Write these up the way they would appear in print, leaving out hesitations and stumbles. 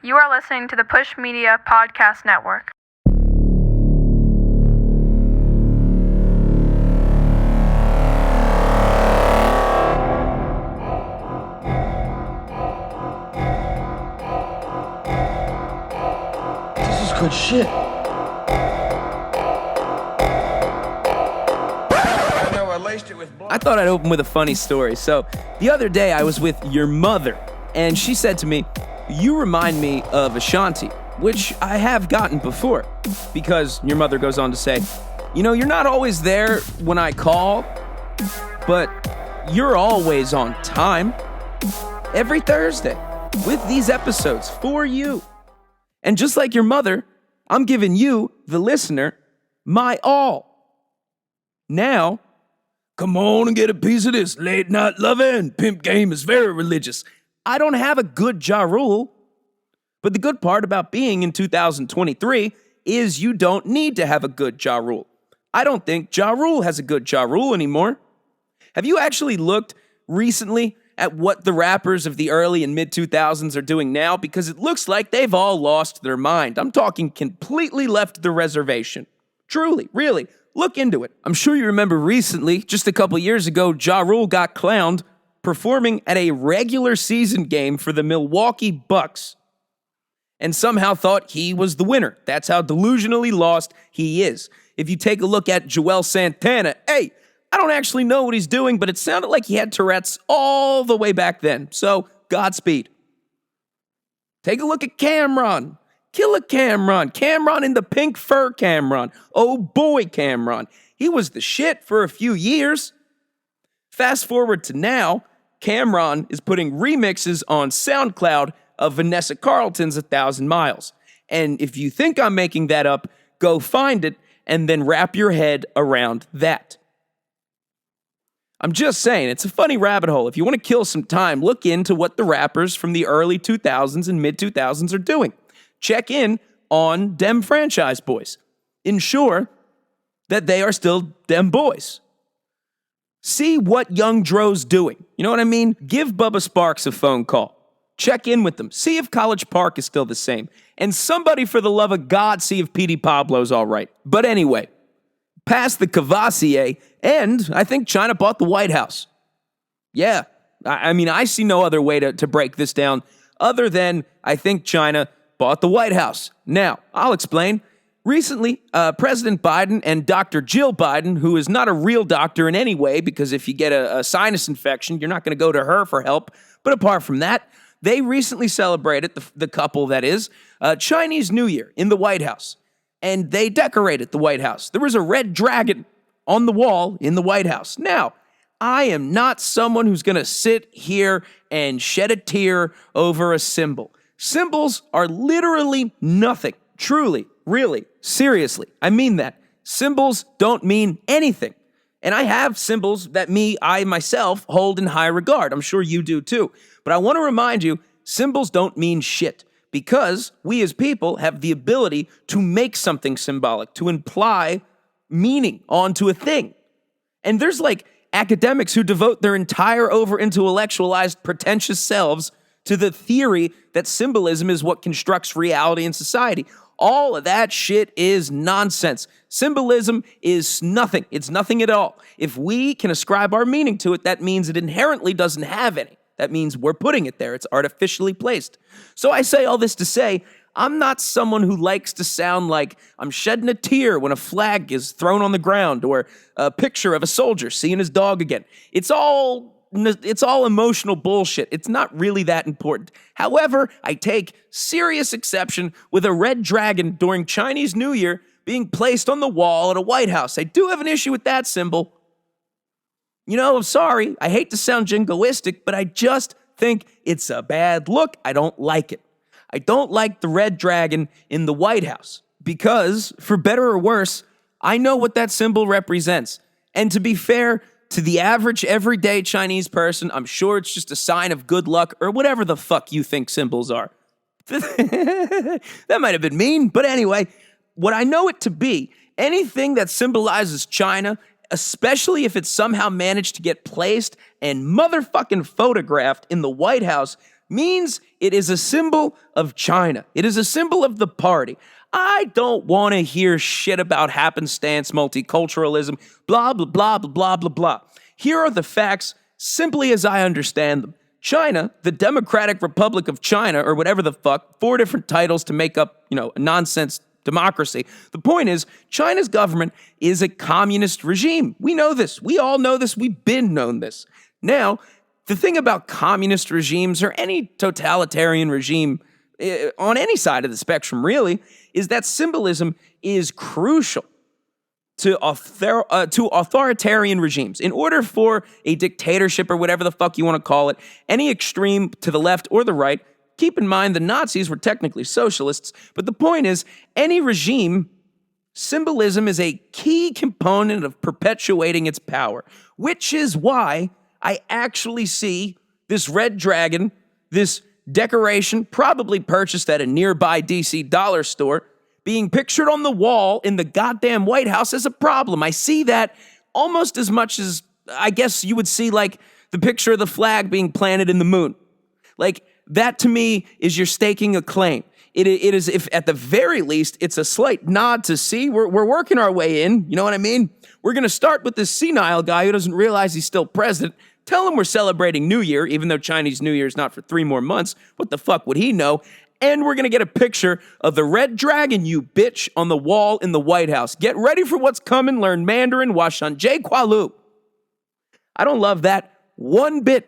You are listening to the Push Media Podcast Network. This is good shit. I thought I'd open with a funny story. So, the other day I was with your mother, and she said to me, "You remind me of Ashanti," which I have gotten before, because your mother goes on to say, "You know, you're not always there when I call, but you're always on time. Every Thursday, with these episodes for you." And just like your mother, I'm giving you, the listener, my all. Now, come on and get a piece of this late night loving. Pimp game is very religious. I don't have a good Ja Rule, but the good part about being in 2023 is you don't need to have a good Ja Rule. I don't think Ja Rule has a good Ja Rule anymore. Have you actually looked recently at what the rappers of the early and mid-2000s are doing now? Because it looks like they've all lost their mind. I'm talking completely left the reservation. Truly, really, look into it. I'm sure you remember recently, just a couple years ago, Ja Rule got clowned performing at a regular season game for the Milwaukee Bucks and somehow thought he was the winner. That's how delusionally lost he is. If you take a look at Joel Santana, hey, I don't actually know what he's doing, but it sounded like he had Tourette's all the way back then. So, Godspeed. Take a look at Cameron. Killer Cameron. Cameron in the pink fur Cameron. Oh boy, Cameron. He was the shit for a few years. Fast forward to now, Cameron is putting remixes on SoundCloud of Vanessa Carlton's 1,000 Miles. And if you think I'm making that up, go find it and then wrap your head around that. I'm just saying, it's a funny rabbit hole. If you want to kill some time, look into what the rappers from the early 2000s and mid-2000s are doing. Check in on dem franchise boys. Ensure that they are still dem boys. See what Young Dro's doing. You know what I mean? Give Bubba Sparks a phone call. Check in with them. See if College Park is still the same. And somebody, for the love of God, see if Petey Pablo's all right. But anyway, past the Cavassier, and I think China bought the White House. Yeah, I mean, I see no other way to break this down other than I think China bought the White House. Now, I'll explain. Recently, President Biden and Dr. Jill Biden, who is not a real doctor in any way, because if you get a sinus infection, you're not going to go to her for help. But apart from that, they recently celebrated, the couple that is, Chinese New Year in the White House. And they decorated the White House. There was a red dragon on the wall in the White House. Now, I am not someone who's going to sit here and shed a tear over a symbol. Symbols are literally nothing. Truly, really, seriously. I mean that. Symbols don't mean anything. And I have symbols that I myself hold in high regard. I'm sure you do too. But I want to remind you, symbols don't mean shit. Because we as people have the ability to make something symbolic, to imply meaning onto a thing. And there's like academics who devote their entire over-intellectualized, pretentious selves to the theory that symbolism is what constructs reality in society. All of that shit is nonsense. Symbolism is nothing. It's nothing at all. If we can ascribe our meaning to it, that means it inherently doesn't have any. That means we're putting it there. It's artificially placed. So I say all this to say, I'm not someone who likes to sound like I'm shedding a tear when a flag is thrown on the ground or a picture of a soldier seeing his dog again. It's all emotional bullshit. It's not really that important. However, I take serious exception with a red dragon during Chinese New Year being placed on the wall at a White House. I do have an issue with that symbol. You know, I'm sorry. I hate to sound jingoistic, but I just think it's a bad look. I don't like it. I don't like the red dragon in the White House because, for better or worse, I know what that symbol represents. And to be fair, to the average, everyday Chinese person, I'm sure it's just a sign of good luck or whatever the fuck you think symbols are. That might have been mean, but anyway, what I know it to be, anything that symbolizes China, especially if it's somehow managed to get placed and motherfucking photographed in the White House, means it is a symbol of China. It is a symbol of the party. I don't want to hear shit about happenstance, multiculturalism, blah, blah, blah, blah, blah, blah, blah. Here are the facts simply as I understand them. China, the Democratic Republic of China, or whatever the fuck, 4 different titles to make up, a nonsense democracy. The point is, China's government is a communist regime. We know this. We all know this. We've been known this. Now, the thing about communist regimes or any totalitarian regime on any side of the spectrum, really, is that symbolism is crucial to authoritarian regimes. In order for a dictatorship or whatever the fuck you want to call it, any extreme to the left or the right, keep in mind the Nazis were technically socialists, but the point is, any regime, symbolism is a key component of perpetuating its power, which is why I actually see this red dragon, this decoration probably purchased at a nearby DC dollar store, being pictured on the wall in the goddamn White House as a problem. I see that almost as much as, I guess you would see, like, the picture of the flag being planted in the moon. Like, that to me is you're staking a claim. It is, if at the very least, it's a slight nod to see we're working our way in. You know what I mean? We're going to start with this senile guy who doesn't realize he's still president. Tell him we're celebrating New Year, even though Chinese New Year is not for 3 more months. What the fuck would he know? And we're going to get a picture of the red dragon, you bitch, on the wall in the White House. Get ready for what's coming. Learn Mandarin. Washan Jay Kualu. I don't love that one bit.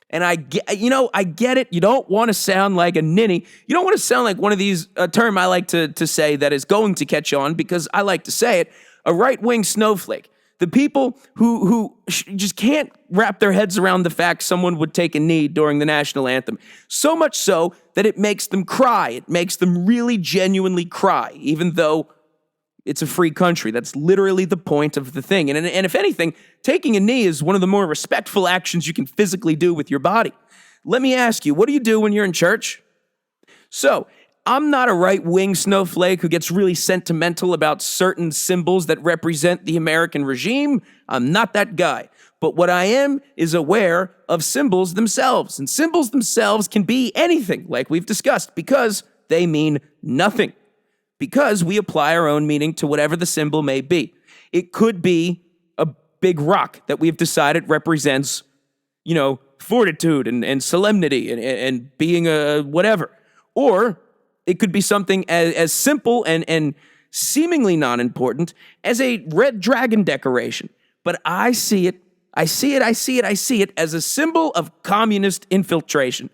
And I get it. You don't want to sound like a ninny. You don't want to sound like one of these, a term I like to say that is going to catch on because I like to say it, a right-wing snowflake. The people who just can't wrap their heads around the fact someone would take a knee during the national anthem. So much so that it makes them cry. It makes them really genuinely cry, even though it's a free country. That's literally the point of the thing. And if anything, taking a knee is one of the more respectful actions you can physically do with your body. Let me ask you, what do you do when you're in church? So, I'm not a right-wing snowflake who gets really sentimental about certain symbols that represent the American regime. I'm not that guy. But what I am is aware of symbols themselves. And symbols themselves can be anything, like we've discussed, because they mean nothing. Because we apply our own meaning to whatever the symbol may be. It could be a big rock that we've decided represents, fortitude and solemnity and being a whatever. Or it could be something as simple and seemingly non-important as a red dragon decoration. But I see it as a symbol of communist infiltration.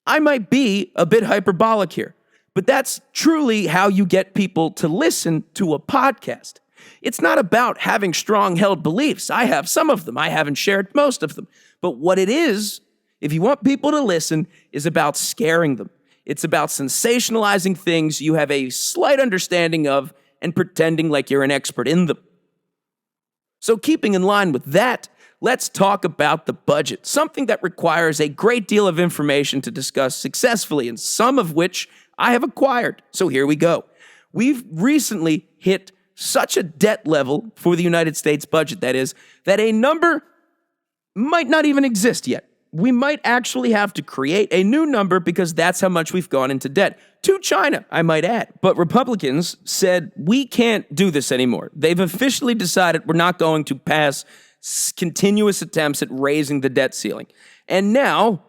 I might be a bit hyperbolic here, but that's truly how you get people to listen to a podcast. It's not about having strong-held beliefs. I have some of them. I haven't shared most of them. But what it is, if you want people to listen, is about scaring them. It's about sensationalizing things you have a slight understanding of and pretending like you're an expert in them. So keeping in line with that, let's talk about the budget, something that requires a great deal of information to discuss successfully, and some of which I have acquired. So here we go. We've recently hit such a debt level for the United States budget, that is, that a number might not even exist yet. We might actually have to create a new number because that's how much we've gone into debt. To China, I might add. But Republicans said, we can't do this anymore. They've officially decided we're not going to pass continuous attempts at raising the debt ceiling. And now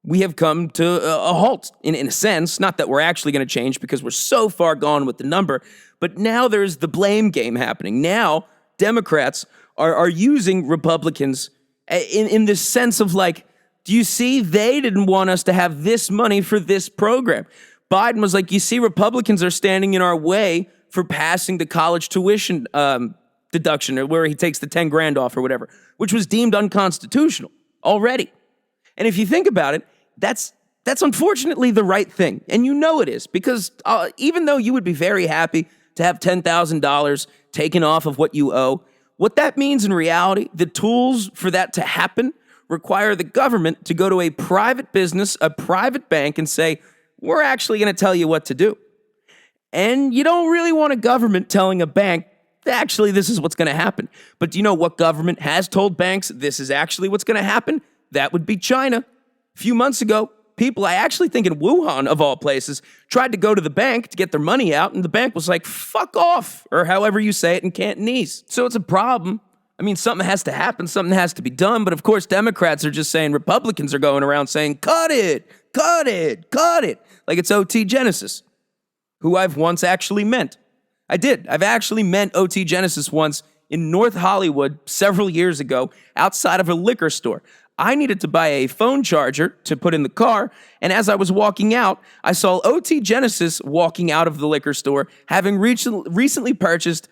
we have come to a halt, in a sense. Not that we're actually going to change because we're so far gone with the number, but now there's the blame game happening. Now Democrats are using Republicans in this sense of like, do you see, they didn't want us to have this money for this program. Biden was like, you see, Republicans are standing in our way for passing the college tuition deduction, or where he takes the 10 grand off or whatever, which was deemed unconstitutional already. And if you think about it, that's unfortunately the right thing. And you know it is, because even though you would be very happy to have $10,000 taken off of what you owe, what that means in reality, the tools for that to happen require the government to go to a private business, a private bank, and say, we're actually going to tell you what to do. And you don't really want a government telling a bank, actually, this is what's going to happen. But do you know what government has told banks this is actually what's going to happen? That would be China. A few months ago, people, I actually think in Wuhan, of all places, tried to go to the bank to get their money out, and the bank was like, fuck off, or however you say it in Cantonese. So it's a problem. I mean, something has to happen, something has to be done, but of course Democrats are just saying, Republicans are going around saying, cut it, cut it, cut it, like it's OT Genesis, who I've once actually met. I've actually met OT Genesis once in North Hollywood several years ago outside of a liquor store. I needed to buy a phone charger to put in the car, and as I was walking out, I saw OT Genesis walking out of the liquor store, having recently purchased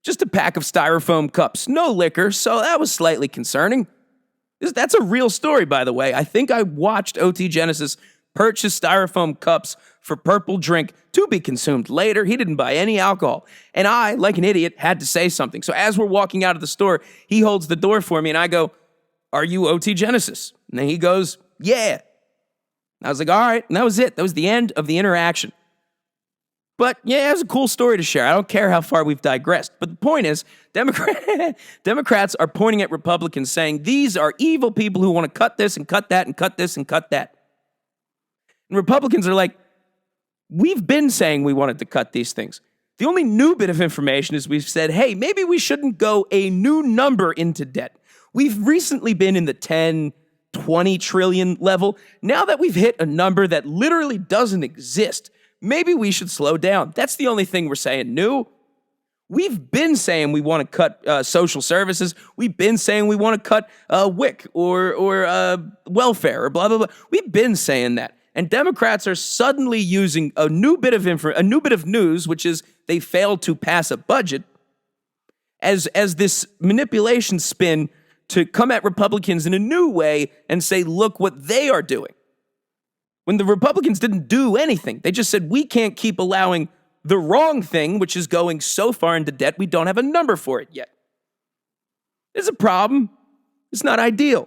just a pack of styrofoam cups. No liquor, so that was slightly concerning. That's a real story, by the way. I think I watched OT Genesis purchase styrofoam cups for Purple Drink to be consumed later. He didn't buy any alcohol. And I, like an idiot, had to say something. So as we're walking out of the store, he holds the door for me, and I go, are you OT Genesis? And then he goes, yeah. I was like, all right. And that was it. That was the end of the interaction. But yeah, it was a cool story to share. I don't care how far we've digressed. But the point is, Democrats are pointing at Republicans saying, these are evil people who want to cut this and cut that and cut this and cut that. And Republicans are like, we've been saying we wanted to cut these things. The only new bit of information is we've said, hey, maybe we shouldn't go a new number into debt. We've recently been in the 10, 20 trillion level. Now that we've hit a number that literally doesn't exist, maybe we should slow down. That's the only thing we're saying new. We've been saying we want to cut social services. We've been saying we want to cut WIC or welfare or blah, blah, blah. We've been saying that. And Democrats are suddenly using a new bit of news, which is they failed to pass a budget, as this manipulation spin to come at Republicans in a new way and say, look what they are doing. When the Republicans didn't do anything. They just said, we can't keep allowing the wrong thing, which is going so far into debt, we don't have a number for it yet. It's a problem. It's not ideal.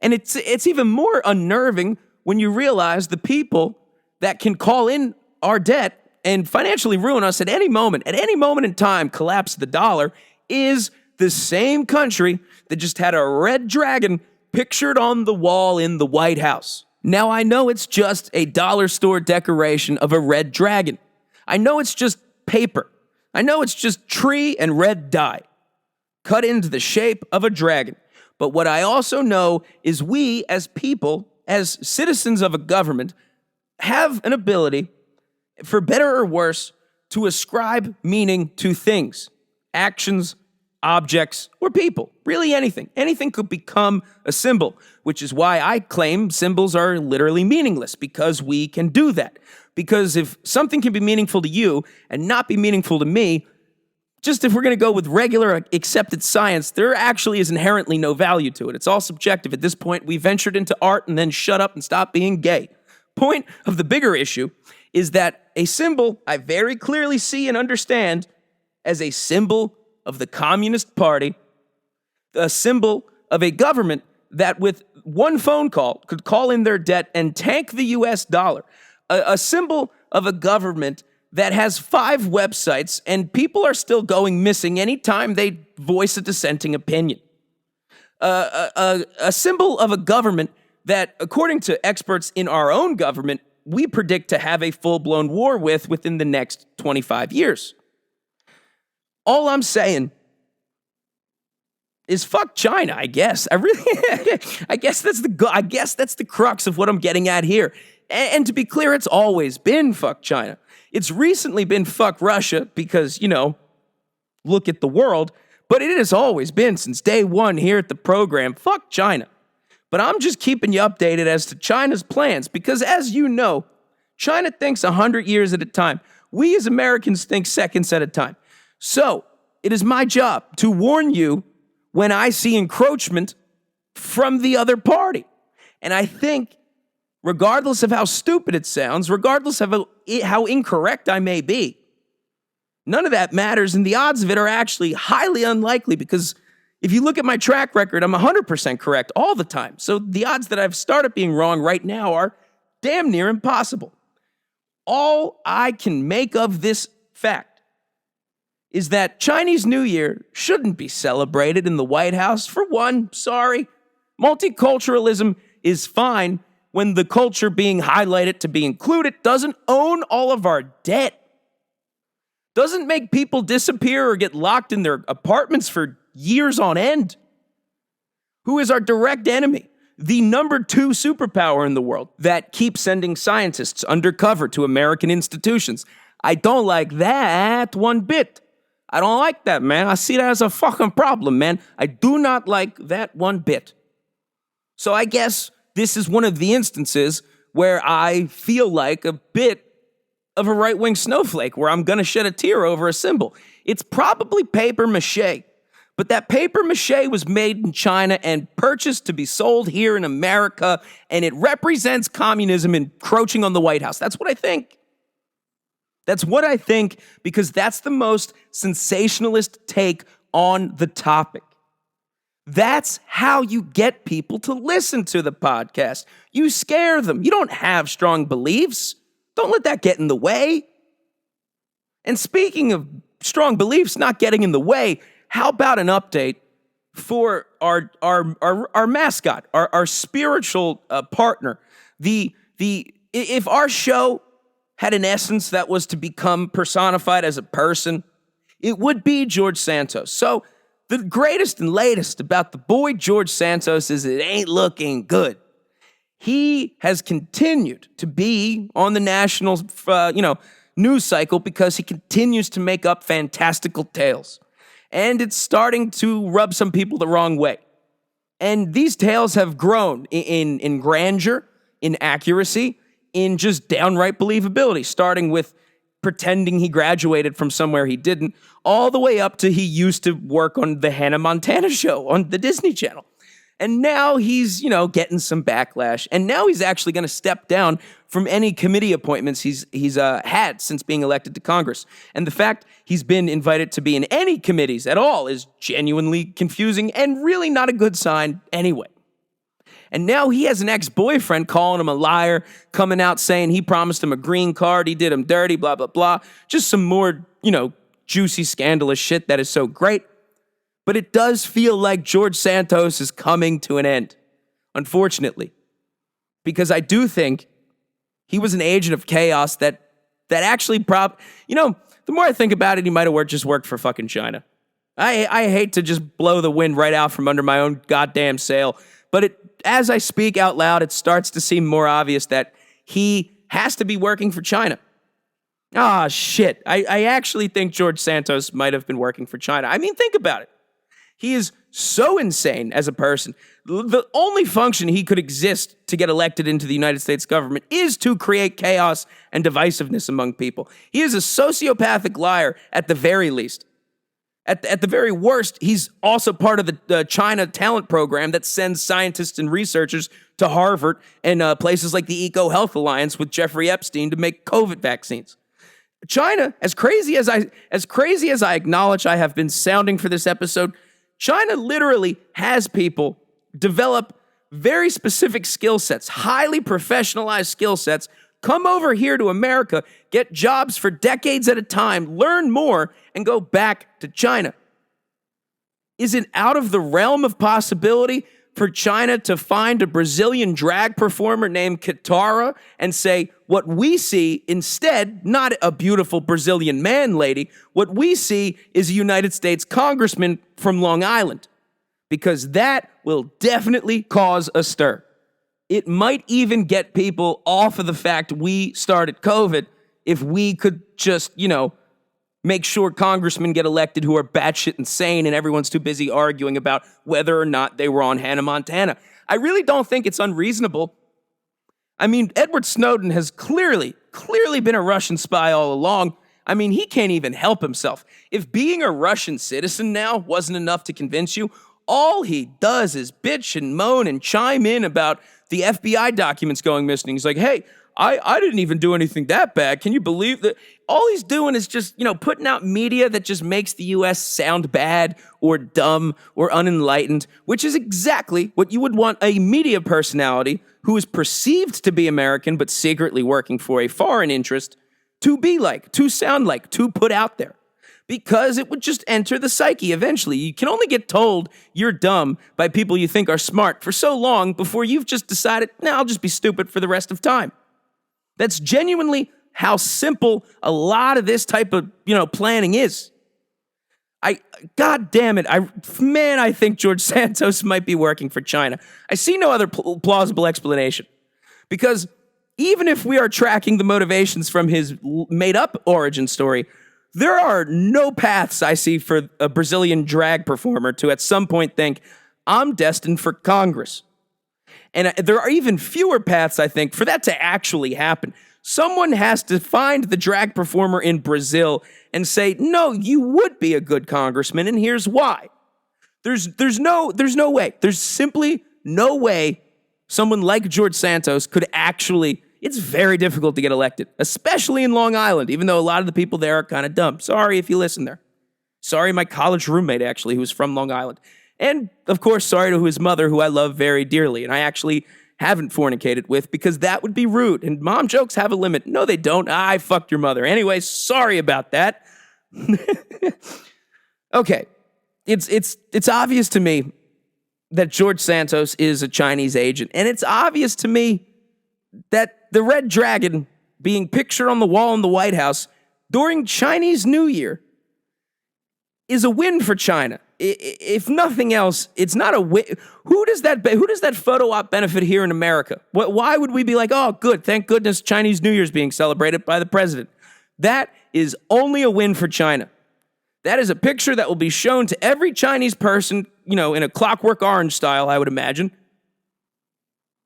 And it's even more unnerving when you realize the people that can call in our debt and financially ruin us at any moment in time, collapse the dollar, is the same country that just had a red dragon pictured on the wall in the White House. Now, I know it's just a dollar store decoration of a red dragon. I know it's just paper. I know it's just tree and red dye cut into the shape of a dragon. But what I also know is we, as people, as citizens of a government, have an ability, for better or worse, to ascribe meaning to things, actions, objects, or people. Really anything. Anything could become a symbol, which is why I claim symbols are literally meaningless, because we can do that. Because if something can be meaningful to you and not be meaningful to me, just if we're going to go with regular accepted science, there actually is inherently no value to it. It's all subjective. At this point, we ventured into art and then shut up and stop being gay. Point of the bigger issue is that a symbol I very clearly see and understand as a symbol of the Communist Party, a symbol of a government that with one phone call could call in their debt and tank the US dollar, a symbol of a government that has 5 websites and people are still going missing anytime they voice a dissenting opinion. A symbol of a government that, according to experts in our own government, we predict to have a full-blown war within the next 25 years. All I'm saying is fuck China, I guess. I guess that's the crux of what I'm getting at here. And to be clear, it's always been fuck China. It's recently been fuck Russia because, look at the world. But it has always been, since day one here at the program, fuck China. But I'm just keeping you updated as to China's plans because, as you know, China thinks 100 years at a time. We as Americans think seconds at a time. So it is my job to warn you when I see encroachment from the other party. And I think, regardless of how stupid it sounds, regardless of how incorrect I may be, none of that matters, and the odds of it are actually highly unlikely because if you look at my track record, I'm 100% correct all the time. So the odds that I've started being wrong right now are damn near impossible. All I can make of this fact is that Chinese New Year shouldn't be celebrated in the White House. For one, sorry, multiculturalism is fine, when the culture being highlighted to be included doesn't own all of our debt, doesn't make people disappear or get locked in their apartments for years on end, who is our direct enemy, the number 2 superpower in the world that keeps sending scientists undercover to American institutions. I don't like that one bit. I don't like that, man. I see that as a fucking problem, man. I do not like that one bit. So I guess this is one of the instances where I feel like a bit of a right-wing snowflake, where I'm gonna shed a tear over a symbol. It's probably paper mache, but that paper mache was made in China and purchased to be sold here in America, and it represents communism encroaching on the White House. That's what I think. That's what I think, because that's the most sensationalist take on the topic. That's how you get people to listen to the podcast. You scare them. You don't have strong beliefs. Don't let that get in the way. And speaking of strong beliefs not getting in the way, how about an update for our mascot, our spiritual partner? If our show had an essence that was to become personified as a person, it would be George Santos. So the greatest and latest about the boy George Santos is it ain't looking good. He has continued to be on the national, news cycle because he continues to make up fantastical tales. And it's starting to rub some people the wrong way. And these tales have grown in grandeur, in accuracy, in just downright believability, starting with pretending he graduated from somewhere he didn't, all the way up to he used to work on the Hannah Montana show on the Disney Channel. And now he's, getting some backlash. And now he's actually going to step down from any committee appointments he's had since being elected to Congress. And the fact he's been invited to be in any committees at all is genuinely confusing and really not a good sign anyway. And now he has an ex-boyfriend calling him a liar, coming out saying he promised him a green card, he did him dirty, blah, blah, blah. Just some more, juicy, scandalous shit that is so great. But it does feel like George Santos is coming to an end, unfortunately. Because I do think he was an agent of chaos that actually the more I think about it, he might have just worked for fucking China. I hate to just blow the wind right out from under my own goddamn sail, but as I speak out loud, it starts to seem more obvious that he has to be working for China. Ah, shit. I actually think George Santos might have been working for China. I mean, think about it. He is so insane as a person. The only function he could exist to get elected into the United States government is to create chaos and divisiveness among people. He is a sociopathic liar at the very least. At the very worst, he's also part of the China talent program that sends scientists and researchers to Harvard and places like the EcoHealth Alliance with Jeffrey Epstein to make COVID vaccines. China, as crazy as I acknowledge I have been sounding for this episode, China literally has people develop very specific skill sets, highly professionalized skill sets, come over here to America, get jobs for decades at a time, learn more, and go back to China. Is it out of the realm of possibility for China to find a Brazilian drag performer named Kitara and say, what we see instead, not a beautiful Brazilian man lady, what we see is a United States congressman from Long Island? Because that will definitely cause a stir. It might even get people off of the fact we started COVID if we could just, make sure congressmen get elected who are batshit insane and everyone's too busy arguing about whether or not they were on Hannah Montana. I really don't think it's unreasonable. I mean, Edward Snowden has clearly been a Russian spy all along. I mean, he can't even help himself. If being a Russian citizen now wasn't enough to convince you, all he does is bitch and moan and chime in about the FBI documents going missing. He's like, hey, I didn't even do anything that bad. Can you believe that? All he's doing is just, putting out media that just makes the U.S. sound bad or dumb or unenlightened, which is exactly what you would want a media personality who is perceived to be American but secretly working for a foreign interest to be like, to sound like, to put out there. because it would just enter the psyche eventually. You can only get told you're dumb by people you think are smart for so long before you've just decided, nah, I'll just be stupid for the rest of time. That's genuinely how simple a lot of this type of, planning is. God damn it, I think George Santos might be working for China. I see no other plausible explanation. Because even if we are tracking the motivations from his made-up origin story, there are no paths I see for a Brazilian drag performer to at some point think, I'm destined for Congress. And there are even fewer paths, I think, for that to actually happen. Someone has to find the drag performer in Brazil and say, no, you would be a good congressman, and here's why. There's no way. There's simply no way someone like George Santos could actually. It's very difficult to get elected, especially in Long Island, even though a lot of the people there are kind of dumb. Sorry if you listen there. Sorry, my college roommate, actually, who's from Long Island. And, of course, sorry to his mother, who I love very dearly, and I actually haven't fornicated with because that would be rude. And mom jokes have a limit. No, they don't. I fucked your mother. Anyway, sorry about that. Okay. It's obvious to me that George Santos is a Chinese agent. And it's obvious to me that the Red Dragon being pictured on the wall in the White House during Chinese New Year is a win for China. If nothing else, it's not a win. Who does that photo op benefit here in America? Why would we be like, oh, good, thank goodness Chinese New Year's being celebrated by the president? That is only a win for China. That is a picture that will be shown to every Chinese person, in a Clockwork Orange style, I would imagine,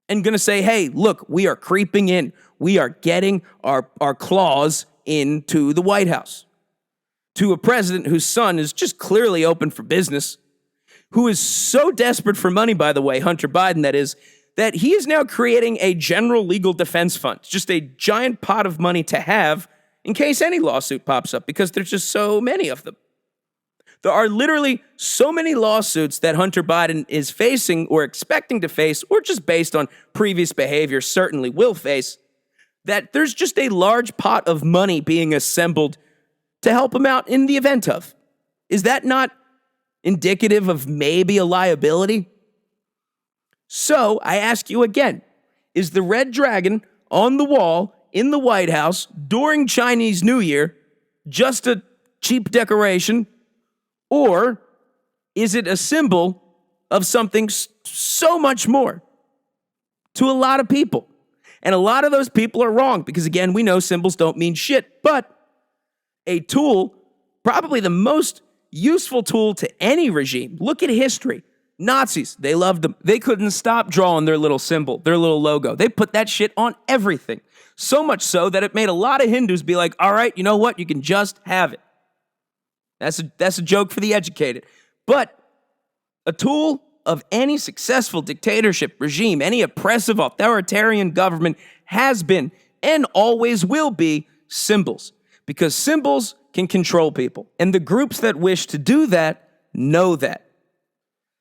and going to say, hey, look, we are creeping in. We are getting our claws into the White House. To a president whose son is just clearly open for business, who is so desperate for money, by the way, Hunter Biden, that he is now creating a general legal defense fund, just a giant pot of money to have in case any lawsuit pops up, because there's just so many of them. There are literally so many lawsuits that Hunter Biden is facing or expecting to face, or just based on previous behavior certainly will face, that there's just a large pot of money being assembled to help him out in the event of. Is that not indicative of maybe a liability? So I ask you again, is the Red Dragon on the wall in the White House during Chinese New Year just a cheap decoration, or is it a symbol of something so much more to a lot of people? And a lot of those people are wrong because, again, we know symbols don't mean shit, but a tool, probably the most useful tool to any regime. Look at history. Nazis, they loved them. They couldn't stop drawing their little symbol, their little logo. They put that shit on everything. So much so that it made a lot of Hindus be like, all right, you know what? You can just have it. That's a joke for the educated. But a tool of any successful dictatorship regime, any oppressive authoritarian government has been and always will be symbols. Because symbols can control people. And the groups that wish to do that know that.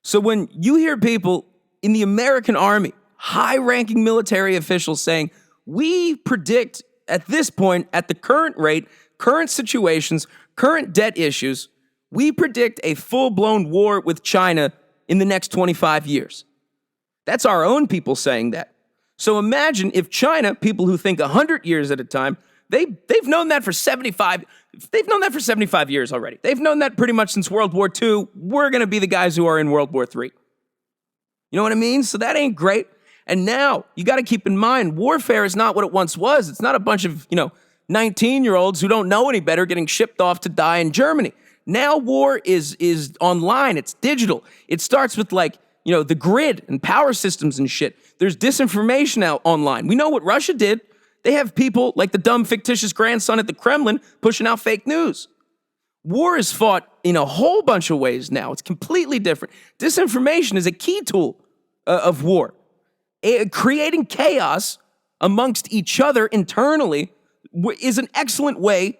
So when you hear people in the American Army, high-ranking military officials saying, we predict at this point, at the current rate, current situations, current debt issues, we predict a full-blown war with China in the next 25 years. That's our own people saying that. So imagine if China, people who think 100 years at a time, They've known that for 75 years already. They've known that pretty much since World War II. We're going to be the guys who are in World War III. You know what I mean? So that ain't great. And now you got to keep in mind, warfare is not what it once was. It's not a bunch of, 19-year-olds who don't know any better getting shipped off to die in Germany. Now war is online. It's digital. It starts with the grid and power systems and shit. There's disinformation out online. We know what Russia did. They have people like the dumb, fictitious grandson at the Kremlin pushing out fake news. War is fought in a whole bunch of ways now. It's completely different. Disinformation is a key tool of war. Creating chaos amongst each other internally is an excellent way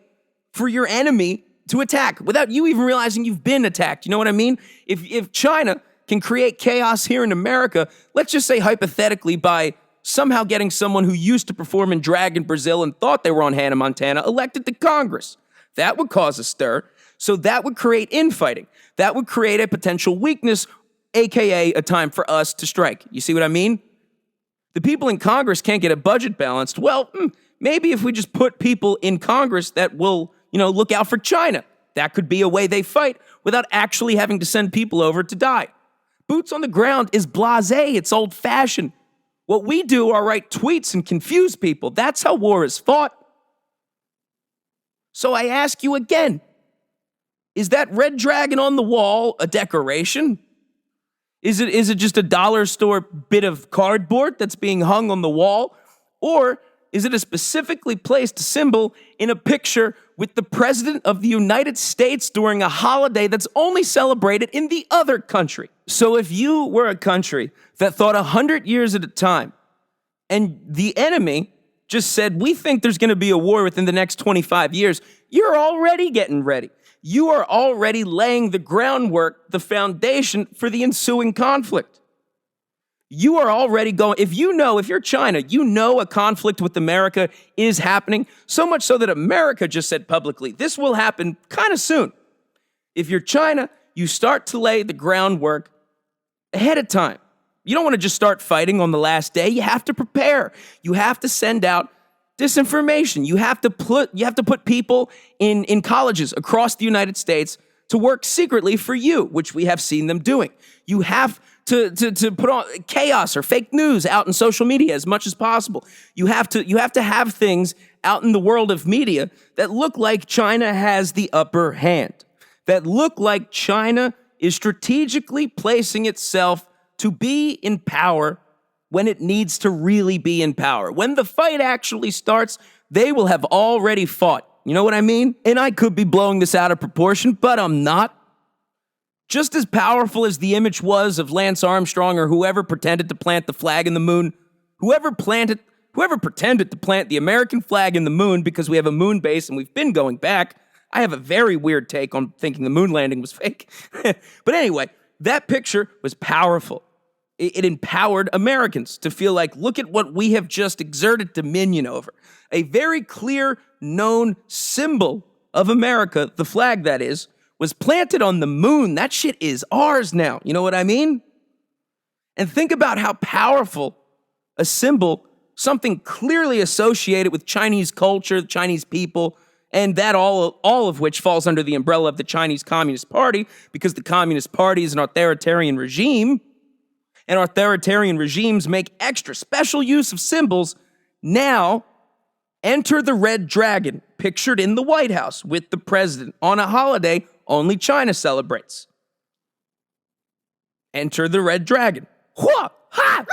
for your enemy to attack without you even realizing you've been attacked. You know what I mean? If China can create chaos here in America, let's just say hypothetically by somehow getting someone who used to perform in drag in Brazil and thought they were on Hannah Montana elected to Congress. That would cause a stir. So that would create infighting. That would create a potential weakness, aka a time for us to strike. You see what I mean? The people in Congress can't get a budget balanced. Well, maybe if we just put people in Congress that will, look out for China, that could be a way they fight without actually having to send people over to die. Boots on the ground is blasé. It's old-fashioned. What we do are write tweets and confuse people. That's how war is fought. So I ask you again, is that red dragon on the wall a decoration? Is it just a dollar store bit of cardboard that's being hung on the wall? Or is it a specifically placed symbol in a picture with the President of the United States during a holiday that's only celebrated in the other country? So if you were a country that thought 100 years at a time, and the enemy just said, we think there's going to be a war within the next 25 years, you're already getting ready. You are already laying the groundwork, the foundation for the ensuing conflict. You are already going, if you're China, a conflict with America is happening, so much so that America just said publicly, this will happen kind of soon. If you're China, you start to lay the groundwork ahead of time. You don't want to just start fighting on the last day. You have to prepare. You have to send out disinformation. You have to put people in colleges across the United States to work secretly for you, which we have seen them doing. You have to put on chaos or fake news out in social media as much as possible. You have to have things out in the world of media that look like China has the upper hand, that look like China is strategically placing itself to be in power when it needs to really be in power. When the fight actually starts, they will have already fought. You know what I mean? And I could be blowing this out of proportion, but I'm not. Just as powerful as the image was of Lance Armstrong or whoever pretended to plant the flag in the moon, whoever pretended to plant the American flag in the moon because we have a moon base and we've been going back. I have a very weird take on thinking the moon landing was fake. But anyway, that picture was powerful. It empowered Americans to feel like, look at what we have just exerted dominion over. A very clear, known symbol of America, the flag that is, was planted on the moon. That shit is ours now. You know what I mean? And think about how powerful a symbol, something clearly associated with Chinese culture, the Chinese people, and that all of which falls under the umbrella of the Chinese Communist Party, because the Communist Party is an authoritarian regime, and authoritarian regimes make extra special use of symbols. Now, enter the red dragon, pictured in the White House with the president on a holiday only China celebrates. Enter the red dragon. Hua! Ha!